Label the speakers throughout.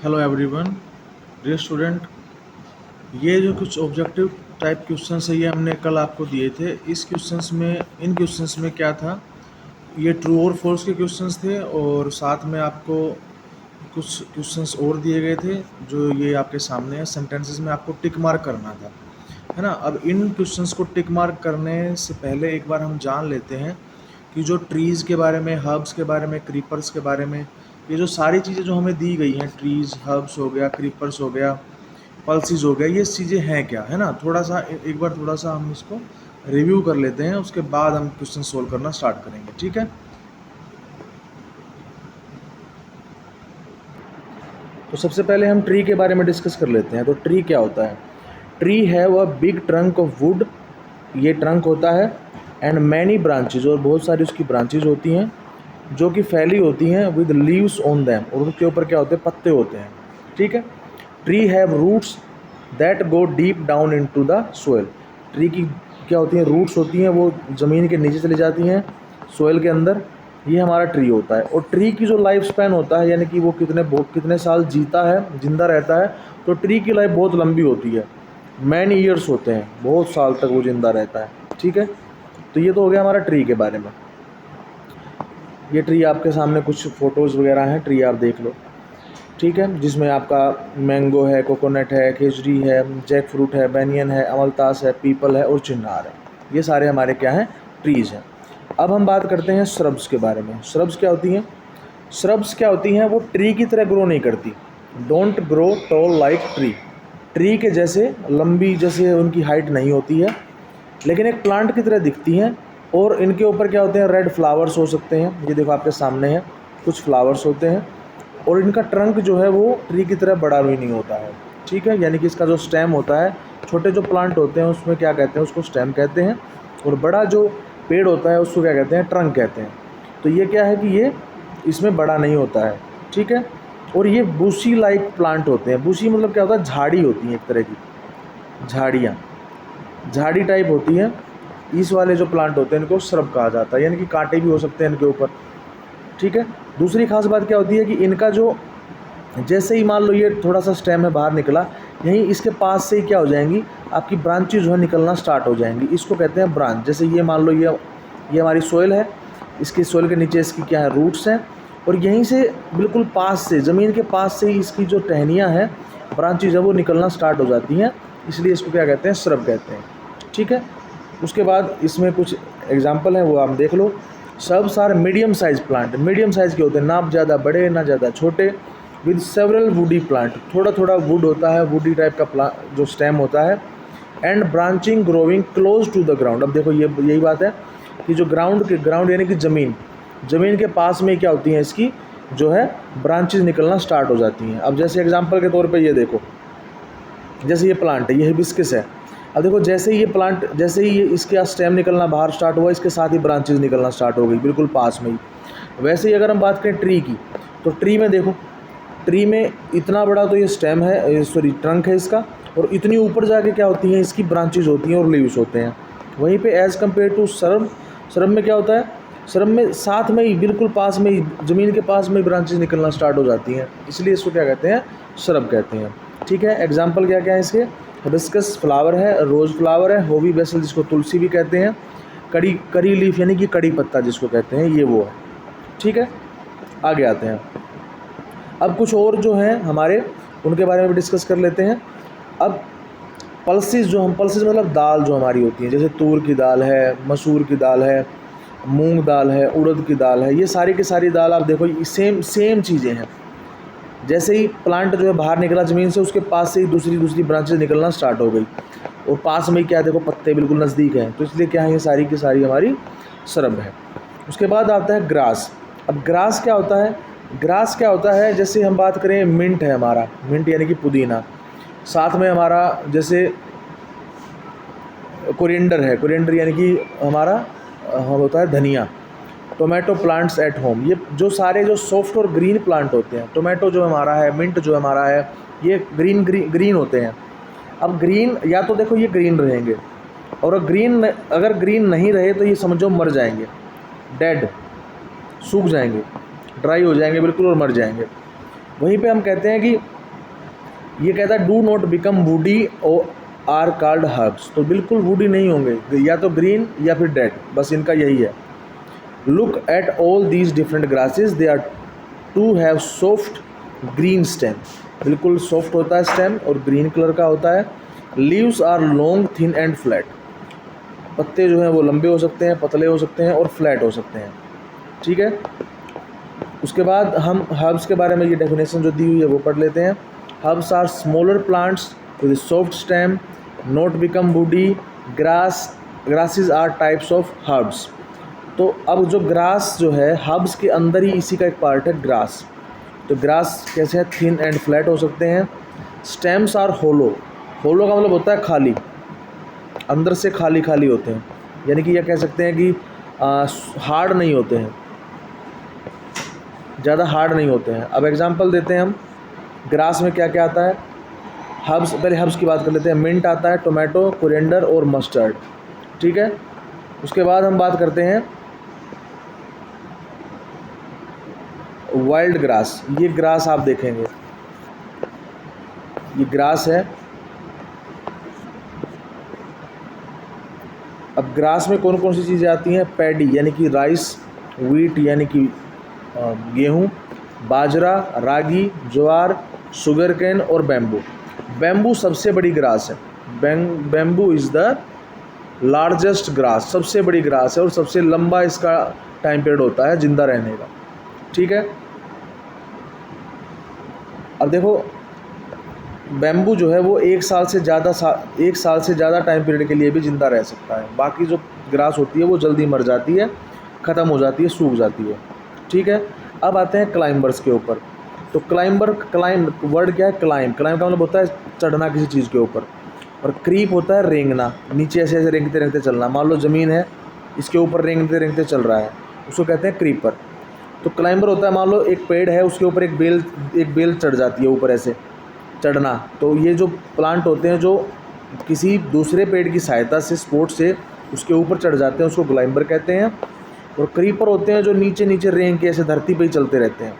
Speaker 1: Hello everyone. Dear student, ये जो कुछ ऑब्जेक्टिव टाइप क्वेश्चंस है ये हमने कल आपको दिए थे। इन क्वेश्चंस में क्या था, ये ट्रू और फॉल्स के क्वेश्चंस थे और साथ में आपको कुछ क्वेश्चंस और दिए गए थे जो ये आपके सामने है। सेंटेंसेस में आपको टिक मार्क करना था, है ना। अब इन क्वेश्चंस को टिक मार्क करने से पहले एक बार हम जान लेते हैं कि जो ट्रीज़ के बारे में, हर्ब्स के बारे में, क्रीपर्स के बारे में, ये जो सारी चीज़ें जो हमें दी गई हैं, ट्रीज़, हर्ब्स हो गया, क्रीपर्स हो गया, पल्सीज हो गया, ये चीज़ें हैं क्या, है ना। थोड़ा सा एक बार थोड़ा सा हम इसको रिव्यू कर लेते हैं, उसके बाद हम क्वेश्चन सोल्व करना स्टार्ट करेंगे, ठीक है। तो सबसे पहले हम ट्री के बारे में डिस्कस कर लेते हैं। तो ट्री क्या होता है? ट्री है वह बिग ट्रंक ऑफ वुड, ये ट्रंक होता है, एंड मैनी ब्रांचेज, और बहुत सारी उसकी ब्रांचेज होती हैं जो कि फैली होती हैं, विद लीव्स ऑन दैम, और उनके ऊपर क्या होते हैं? पत्ते होते हैं, ठीक है। Tree have roots that go deep down into the soil. Tree की क्या होती हैं? रूट्स होती हैं, वो ज़मीन के नीचे चली जाती हैं, सोइल के अंदर। ये हमारा ट्री होता है। और ट्री की जो लाइफ स्पैन होता है, यानी कि वो कितने साल जीता है, जिंदा रहता है, तो ट्री की लाइफ बहुत लंबी होती है, मैनी ईयर्स होते हैं, बहुत साल तक वो जिंदा रहता है, ठीक है। तो ये तो हो गया हमारा ट्री के बारे में। ये ट्री आपके सामने कुछ फ़ोटोज़ वगैरह हैं, ट्री आप देख लो, ठीक है, जिसमें आपका मैंगो है, कोकोनट है, खेजड़ी है, जैक फ्रूट है, बैनियन है, अमलतास है, पीपल है और चिन्नार है। ये सारे हमारे क्या हैं? ट्रीज़ हैं। अब हम बात करते हैं श्रब्स के बारे में। श्रब्स क्या होती हैं? श्रब्स क्या होती हैं? वो ट्री की तरह ग्रो नहीं करती। Don't grow tall like tree. Tree के जैसे लंबी, जैसे उनकी हाइट नहीं होती है, लेकिन एक प्लांट की तरह दिखती हैं। और इनके ऊपर क्या होते हैं? रेड फ्लावर्स हो सकते हैं। ये देखो आपके सामने है, कुछ फ्लावर्स होते हैं। और इनका ट्रंक जो है वो ट्री की तरह बड़ा भी नहीं होता है, ठीक है। यानी कि इसका जो स्टेम होता है, छोटे जो प्लांट होते हैं उसमें क्या कहते हैं? उसको स्टेम कहते हैं। और बड़ा जो पेड़ होता है उसको क्या कहते हैं? ट्रंक कहते हैं। तो ये क्या है कि ये इसमें बड़ा नहीं होता है, ठीक है। और ये बुशी लाइक प्लांट होते हैं। बुशी मतलब क्या होता है? झाड़ी होती है, एक तरह की झाड़ियाँ, झाड़ी टाइप होती हैं। इस वाले जो प्लांट होते हैं इनको श्रब कहा जाता है, यानी कि कांटे भी हो सकते हैं इनके ऊपर, ठीक है। दूसरी खास बात क्या होती है कि इनका जो, जैसे ही मान लो ये थोड़ा सा स्टेम है बाहर निकला, यहीं इसके पास से ही क्या हो जाएंगी? आपकी ब्रांचेज जो है निकलना स्टार्ट हो जाएंगी। इसको कहते हैं ब्रांच। जैसे ये मान लो ये हमारी सोइल है, इसकी सोइल के नीचे इसकी क्या है? रूट्स हैं। और यहीं से बिल्कुल पास से, ज़मीन के पास से ही इसकी जो टहनियाँ हैं, ब्रांचेज है, वो निकलना स्टार्ट हो जाती हैं। इसलिए इसको क्या कहते हैं? श्रब कहते हैं, ठीक है। उसके बाद इसमें कुछ एग्जाम्पल हैं, वो आप देख लो। Shrubs are medium size plant. Medium size के होते हैं, ना ज़्यादा बड़े ना ज़्यादा छोटे, विद सेवरल वुडी प्लांट। थोड़ा थोड़ा वुड होता है, वुडी टाइप का प्लांट जो स्टेम होता है। And branching growing close to the ground. अब देखो ये यही बात है कि जो ग्राउंड यानी कि ज़मीन के पास में क्या होती हैं? इसकी जो है ब्रांचेज निकलना स्टार्ट हो जाती हैं। अब जैसे एग्जांपल के तौर पे ये देखो, जैसे ये प्लांट है, ये हिबिस्कस है। अब देखो जैसे ही ये प्लांट, जैसे ही ये इसके स्टेम निकलना बाहर स्टार्ट हुआ, इसके साथ ही ब्रांचेज निकलना स्टार्ट हो गई, बिल्कुल पास में ही। वैसे ही अगर हम बात करें ट्री की, तो ट्री में देखो, ट्री में इतना बड़ा तो ये स्टेम है, सॉरी ट्रंक है इसका, और इतनी ऊपर जाके क्या होती हैं? इसकी ब्रांचेज होती हैं और लीव्स होते हैं। वहीं पे एज़ कम्पेयर टू श्रब में क्या होता है? श्रब में साथ में ही, बिल्कुल पास में ही, ज़मीन के पास में ही ब्रांचेज निकलना स्टार्ट हो जाती हैं, इसलिए इसको क्या कहते हैं? श्रब कहते हैं, ठीक है। एग्जाम्पल क्या क्या है इसके? हिबिस्कस फ्लावर है, रोज़ फ्लावर है, होवी बेसल जिसको तुलसी भी कहते हैं, करी लीफ यानी कि कड़ी पत्ता जिसको कहते हैं, ये वो है, ठीक है। आगे आते हैं। अब कुछ और जो हैं हमारे, उनके बारे में भी डिस्कस कर लेते हैं। अब पल्सेस मतलब दाल जो हमारी होती है, जैसे तूर की दाल है, मसूर की दाल है, मूंग दाल है, उड़द की दाल है, ये सारी की सारी दाल आप देखो सेम चीज़ें हैं। जैसे ही प्लांट जो है बाहर निकला ज़मीन से, उसके पास से ही दूसरी ब्रांचेज निकलना स्टार्ट हो गई, और पास में ही क्या देखो? पत्ते बिल्कुल नज़दीक हैं, तो इसलिए क्या है? ये सारी की सारी हमारी श्रब है। उसके बाद आता है ग्रास। अब ग्रास क्या होता है? ग्रास क्या होता है? जैसे हम बात करें, मिंट है हमारा, मिंट यानी कि पुदीना, साथ में हमारा जैसे कोरिएंडर है, कोरिएंडर यानी कि हमारा होता है धनिया। टोमेटो प्लांट्स एट होम, ये जो सारे जो सॉफ्ट और ग्रीन प्लांट होते हैं, टोमेटो जो हमारा है, मिंट जो हमारा है, ये ग्रीन होते हैं। अब ग्रीन, या तो देखो ये ग्रीन रहेंगे, और अगर ग्रीन नहीं रहे तो ये समझो मर जाएंगे, डेड, सूख जाएंगे, ड्राई हो जाएंगे बिल्कुल और मर जाएंगे। वहीं पे हम कहते हैं कि ये कहता है डू नॉट बिकम वुडी और आर कॉल्ड हर्ब्स, तो बिल्कुल वुडी नहीं होंगे, या तो ग्रीन या फिर डेड, बस इनका यही है। Look at all these different grasses, they are to have soft green stem, बिल्कुल सॉफ्ट होता है स्टेम और ग्रीन कलर का होता है। Leaves are long thin and flat, पत्ते जो हैं वो लंबे हो सकते हैं, पतले हो सकते हैं और फ्लैट हो सकते हैं, ठीक है। उसके बाद हम हर्ब्स के बारे में ये डेफिनेशन जो दी हुई है वो पढ़ लेते हैं। Herbs are smaller plants with soft stem, not become woody, grasses are types of herbs. तो अब जो ग्रास जो है हर्ब्स के अंदर ही इसी का एक पार्ट है ग्रास। तो ग्रास कैसे है, थिन एंड फ्लैट हो सकते हैं। स्टेम्स आर होलो, होलो का मतलब होता है खाली, अंदर से खाली खाली होते हैं, यानी कि यह कह सकते हैं कि हार्ड नहीं होते हैं, ज़्यादा हार्ड नहीं होते हैं। अब एग्जांपल देते हैं हम, ग्रास में क्या क्या आता है। हर्ब्स, पहले हर्ब्स की बात कर लेते हैं। मिंट आता है, टोमेटो, कोरिएंडर और मस्टर्ड, ठीक है। उसके बाद हम बात करते हैं वाइल्ड ग्रास। ये ग्रास आप देखेंगे, ये ग्रास है। अब ग्रास में कौन कौन सी चीज़ें आती हैं, पैडी यानी कि राइस, व्हीट यानी कि गेहूँ, बाजरा, रागी, ज्वार, शुगर केन और बैम्बू। बैम्बू सबसे बड़ी ग्रास है, bamboo is the largest grass, सबसे बड़ी ग्रास है और सबसे लंबा इसका टाइम पीरियड होता है ज़िंदा रहने का, ठीक है। अब देखो बैम्बू जो है वो एक साल से ज़्यादा टाइम पीरियड के लिए भी ज़िंदा रह सकता है। बाकी जो ग्रास होती है वो जल्दी मर जाती है, ख़त्म हो जाती है, सूख जाती है, ठीक है। अब आते हैं क्लाइंबर्स के ऊपर। तो क्लाइंब वर्ड क्या है, क्लाइंब का मतलब होता है चढ़ना किसी चीज़ के ऊपर, और क्रीप होता है रेंगना, नीचे ऐसे ऐसे रेंगते रेंगते चलना। मान लो ज़मीन है, इसके ऊपर रेंगते रेंगते चल रहा है, उसको कहते हैं क्रीपर। तो क्लाइंबर होता है, मान लो एक पेड़ है, उसके ऊपर एक बेल चढ़ जाती है ऊपर ऐसे चढ़ना। तो ये जो प्लांट होते हैं जो किसी दूसरे पेड़ की सहायता से, सपोर्ट से उसके ऊपर चढ़ जाते हैं, उसको क्लाइंबर कहते हैं। और क्रीपर होते हैं जो नीचे नीचे रेंग के ऐसे धरती पे ही चलते रहते हैं,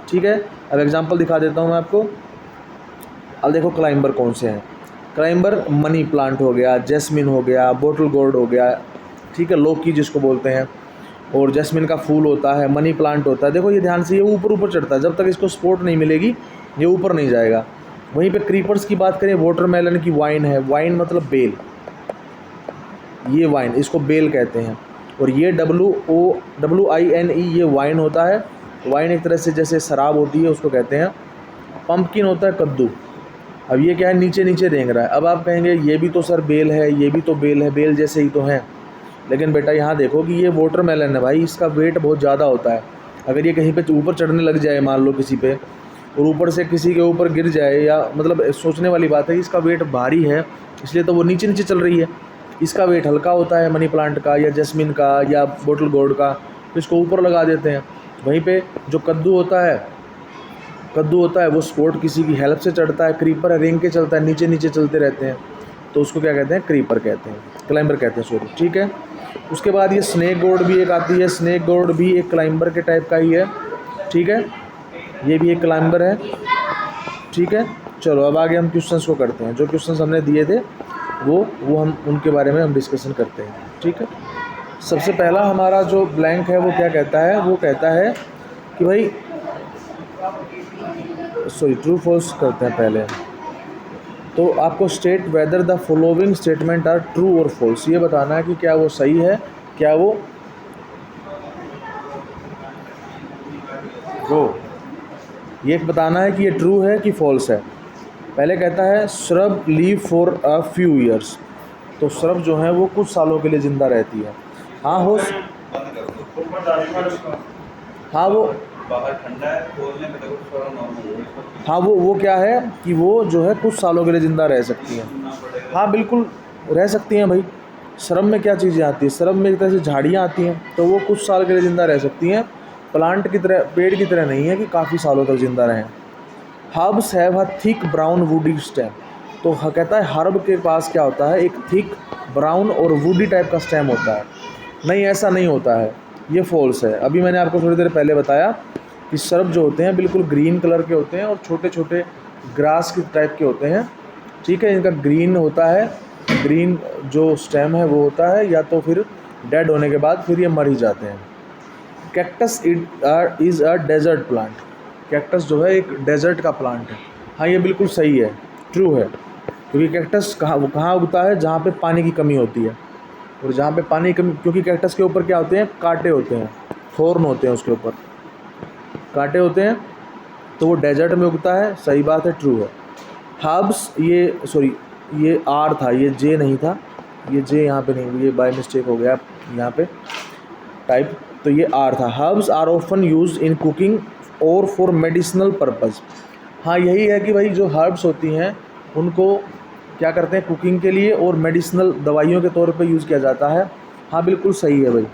Speaker 1: ठीक है। अब एग्जांपल दिखा देता हूँ मैं आपको। अब देखो क्लाइंबर कौन से हैं। क्लाइंबर मनी प्लांट हो गया, जैस्मिन हो गया, बॉटल गोर्ड हो गया, ठीक है, लौकी जिसको बोलते हैं, और जैस्मिन का फूल होता है, मनी प्लांट होता है। देखो ये ध्यान से, ये ऊपर ऊपर चढ़ता है, जब तक इसको सपोर्ट नहीं मिलेगी ये ऊपर नहीं जाएगा। वहीं पे क्रीपर्स की बात करें, वाटरमेलन की वाइन है, वाइन मतलब बेल, ये वाइन, इसको बेल कहते हैं। और ये WINE ये वाइन होता है। वाइन एक तरह से जैसे शराब होती है उसको कहते हैं। पंपकिन होता है कद्दू। अब ये क्या है, नीचे नीचे रेंग रहा है। अब आप कहेंगे ये भी तो सर बेल है, ये भी तो बेल है, बेल जैसे ही तो हैं। लेकिन बेटा यहाँ देखो कि ये वाटरमेलन है भाई, इसका वेट बहुत ज़्यादा होता है। अगर ये कहीं पे ऊपर चढ़ने लग जाए, मान लो किसी पे, और ऊपर से किसी के ऊपर गिर जाए, या मतलब सोचने वाली बात है कि इसका वेट भारी है, इसलिए तो वो नीचे नीचे चल रही है। इसका वेट हल्का होता है मनी प्लांट का या जैस्मिन का या बॉटल गोर्ड का, तो इसको ऊपर लगा देते हैं। वहीं पे जो कद्दू होता है वो सपोर्ट किसी की हेल्प से चढ़ता है। क्रीपर रेंग के चलता है, नीचे नीचे चलते रहते हैं, तो उसको क्या कहते हैं, क्रीपर कहते हैं, क्लाइंबर कहते हैं, सॉरी, ठीक है। उसके बाद ये स्नेक गोर्ड भी एक आती है। स्नेक गोर्ड भी एक क्लाइंबर के टाइप का ही है, ठीक है, ये भी एक क्लाइंबर है, ठीक है। चलो अब आगे हम क्वेश्चंस को करते हैं। जो क्वेश्चंस हमने दिए थे वो हम उनके बारे में हम डिस्कशन करते हैं, ठीक है। सबसे पहला हमारा जो ब्लैंक है वो क्या कहता है, वो कहता है कि भाई, सॉरी, ट्रू फॉल्स करते हैं पहले। तो आपको state whether the following statement are true और फॉल्स, ये बताना है कि क्या वो सही है, क्या वो ये बताना है कि ये ट्रू है कि फॉल्स है। पहले कहता है shrub leave for a few years, तो श्रब जो है वो कुछ सालों के लिए ज़िंदा रहती है। हाँ वो क्या है कि वो जो है कुछ सालों के लिए ज़िंदा रह सकती है। हाँ बिल्कुल रह सकती हैं भाई। श्रब में क्या चीज़ें आती हैं, श्रब में एक तरह से झाड़ियाँ आती हैं, तो वो कुछ साल के लिए ज़िंदा रह सकती हैं। प्लांट की तरह, पेड़ की तरह नहीं है कि काफ़ी सालों तक ज़िंदा रहें। Herbs have a thick brown woody stem, तो कहता है हर्ब के पास क्या होता है, एक थिक ब्राउन और वुडी टाइप का स्टेम होता है। नहीं, ऐसा नहीं होता है, ये फॉल्स है। अभी मैंने आपको थोड़ी देर पहले बताया कि श्रब जो होते हैं बिल्कुल ग्रीन कलर के होते हैं और छोटे छोटे ग्रास की टाइप के होते हैं, ठीक है। इनका ग्रीन होता है, ग्रीन जो स्टेम है वो होता है, या तो फिर डेड होने के बाद फिर ये मर ही जाते हैं। Cactus is a desert plant. Cactus जो है एक डेजर्ट का प्लांट है। हाँ, ये बिल्कुल सही है, ट्रू है, क्योंकि कैक्टस कहाँ उगता है, जहाँ पे पानी की कमी होती है। और जहाँ पे पानी की कमी, क्योंकि कैक्टस के ऊपर क्या होते हैं, कांटे होते हैं, थॉर्न होते हैं, उसके ऊपर कांटे होते हैं, तो वो डेजर्ट में उगता है। सही बात है, ट्रू है। हर्ब्स, ये सॉरी ये आर था, ये जे नहीं था, ये जे यहाँ पे नहीं, ये बाय मिस्टेक हो गया यहाँ पे टाइप, तो ये आर था। Herbs are often use in cooking और फॉर मेडिसिनल पर्पज़। हाँ, यही है कि भाई जो हर्ब्स होती हैं उनको क्या करते हैं, कुकिंग के लिए और मेडिसिनल दवाइयों के तौर पे यूज़ किया जाता है। हाँ, बिल्कुल सही है भाई।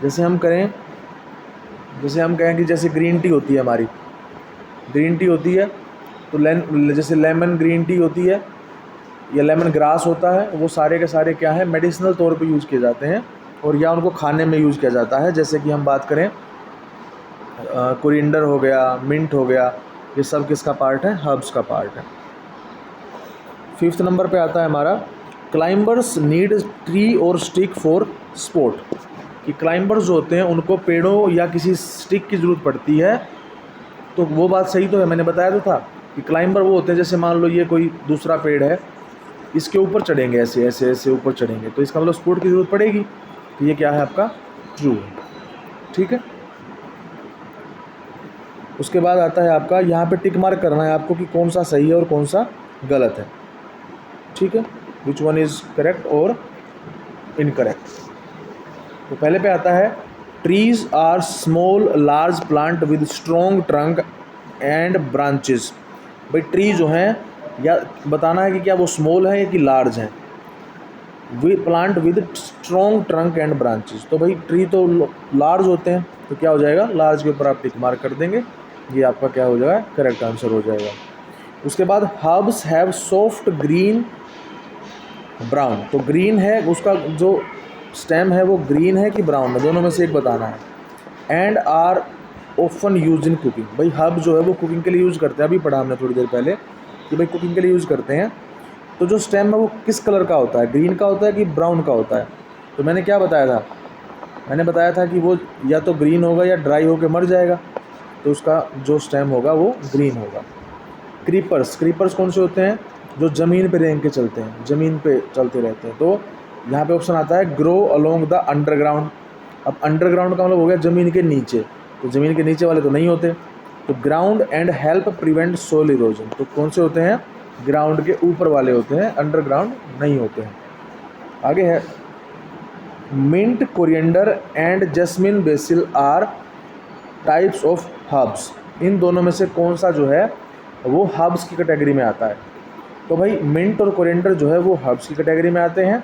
Speaker 1: जैसे हम कहें कि जैसे ग्रीन टी होती है हमारी, ग्रीन टी होती है तो जैसे लेमन ग्रीन टी होती है या लेमन ग्रास होता है, वो सारे के सारे क्या है, मेडिसिनल तौर पे यूज़ किए जाते हैं, और या उनको खाने में यूज़ किया जाता है। जैसे कि हम बात करें कोरिएंडर हो गया, मिंट हो गया, ये सब किसका पार्ट है, हर्ब्स का पार्ट है। 5th नंबर पे आता है हमारा, क्लाइंबर्स नीड ट्री और स्टिक फॉर स्पोर्ट। कि क्लाइंबर्स जो होते हैं उनको पेड़ों या किसी स्टिक की ज़रूरत पड़ती है। तो वो बात सही तो है, मैंने बताया तो था कि क्लाइंबर वो होते हैं, जैसे मान लो ये कोई दूसरा पेड़ है, इसके ऊपर चढ़ेंगे, ऐसे ऐसे ऐसे ऊपर चढ़ेंगे, तो इसका मतलब सपोर्ट की ज़रूरत पड़ेगी। तो ये क्या है आपका, ट्रू है, ठीक है। उसके बाद आता है आपका, यहाँ पे टिक मार्क करना है आपको कि कौन सा सही है और कौन सा गलत है, ठीक है, विच वन इज़ करेक्ट और इनकरेक्ट। तो पहले पे आता है, trees are small large plant with strong trunk and branches. भाई ट्री जो हैं, या बताना है कि क्या वो स्मॉल है या कि लार्ज हैं। We plant with strong trunk and branches, तो भाई ट्री तो लार्ज होते हैं, तो क्या हो जाएगा, लार्ज के ऊपर आप टिक मार्क कर देंगे, ये आपका क्या हो जाएगा, करेक्ट आंसर हो जाएगा। उसके बाद herbs have soft green brown, तो ग्रीन है उसका जो स्टेम है वो ग्रीन है कि ब्राउन है, दोनों में से एक बताना है। And are often use in cooking, भाई हर्ब जो है वो कुकिंग के लिए यूज़ करते हैं, अभी पढ़ा हमने थोड़ी देर पहले कि भाई कुकिंग के लिए यूज़ करते हैं। तो जो स्टेम है वो किस कलर का होता है, ग्रीन का होता है कि ब्राउन का होता है। तो मैंने क्या बताया था, मैंने बताया था कि वो या तो ग्रीन होगा या ड्राई होकर मर जाएगा, तो उसका जो स्टेम होगा वो ग्रीन होगा। क्रीपर्स, क्रीपर्स कौन से होते हैं, जो ज़मीन पे रेंग के चलते हैं, ज़मीन पे चलते रहते हैं। तो यहाँ पे ऑप्शन आता है, ग्रो अलोंग द अंडरग्राउंड। अब अंडरग्राउंड का मतलब हो गया ज़मीन के नीचे, तो ज़मीन के नीचे वाले तो नहीं होते। तो ground and help prevent soil erosion, तो कौन से होते हैं, ग्राउंड के ऊपर वाले होते हैं, अंडरग्राउंड नहीं होते हैं। आगे है, mint, coriander and jasmine basil are types of herbs. इन दोनों में से कौन सा जो है वो हर्ब्स की कैटेगरी में आता है। तो भाई मिंट और कोरिएंडर जो है वो हर्ब्स की कैटेगरी में आते हैं।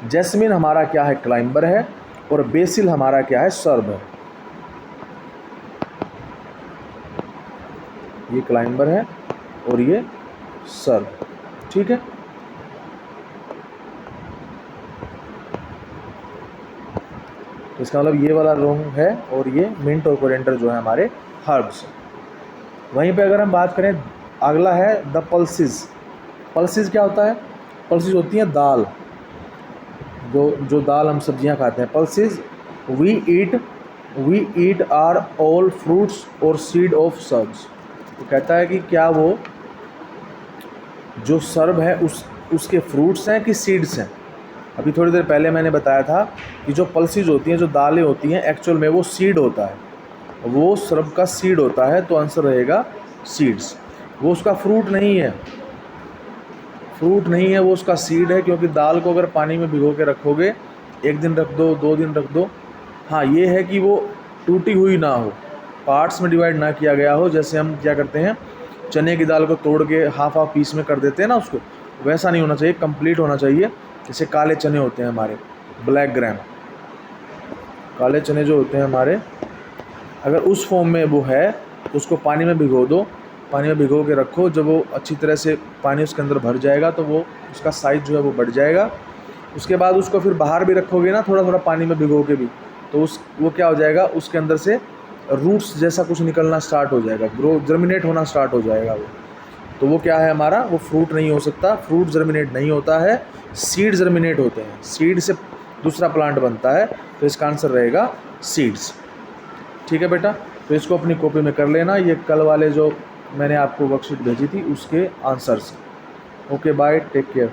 Speaker 1: जैस्मिन हमारा क्या है, क्लाइंबर है, और बेसिल हमारा क्या है, सर्ब है। ये क्लाइंबर है और ये सर्ब, ठीक है। तो इसका मतलब ये वाला रॉन्ग है, और ये मिंट और कोरिएंडर जो है हमारे हर्ब्स। वहीं पे अगर हम बात करें, अगला है द पल्सिस। पल्सिस क्या होता है, पल्सिस होती हैं दाल, जो दाल हम सब्जियां खाते हैं। Pulses, we eat are all fruits और सीड ऑफ सर्ब्स। तो कहता है कि क्या वो जो सर्ब है उसके फ्रूट्स हैं कि सीड्स हैं। अभी थोड़ी देर पहले मैंने बताया था कि जो पल्सिस होती हैं, जो दालें होती हैं, एक्चुअल में वो सीड होता है, वो सर्ब का सीड होता है, तो आंसर रहेगा सीड्स। वो उसका फ्रूट नहीं है, फ्रूट नहीं है, वो उसका सीड है, क्योंकि दाल को अगर पानी में भिगो के रखोगे, 1 दिन रख दो, 2 दिन रख दो, हाँ ये है कि वो टूटी हुई ना हो, पार्ट्स में डिवाइड ना किया गया हो। जैसे हम क्या करते हैं, चने की दाल को तोड़ के हाफ पीस में कर देते हैं ना, उसको वैसा नहीं होना चाहिए, कंप्लीट होना चाहिए। जैसे काले चने होते हैं हमारे, ब्लैक ग्राम, काले चने जो होते हैं हमारे, अगर उस फॉर्म में वो है तो उसको पानी में भिगो दो, पानी में भिगो के रखो, जब वो अच्छी तरह से पानी उसके अंदर भर जाएगा तो वो उसका साइज़ जो है वो बढ़ जाएगा। उसके बाद उसको फिर बाहर भी रखोगे ना, थोड़ा थोड़ा पानी में भिगो के भी, तो वो क्या हो जाएगा, उसके अंदर से रूट्स जैसा कुछ निकलना स्टार्ट हो जाएगा, ग्रो जर्मिनेट होना स्टार्ट हो जाएगा वो। तो वो क्या है हमारा, वो फ्रूट नहीं हो सकता। फ्रूट जर्मिनेट नहीं होता है, सीड जर्मिनेट होते हैं। सीड से दूसरा प्लांट बनता है, तो इसका आंसर रहेगा सीड्स। ठीक है बेटा, तो इसको अपनी कॉपी में कर लेना, ये कल वाले जो मैंने आपको वर्कशीट भेजी थी उसके answers. Okay bye, take care.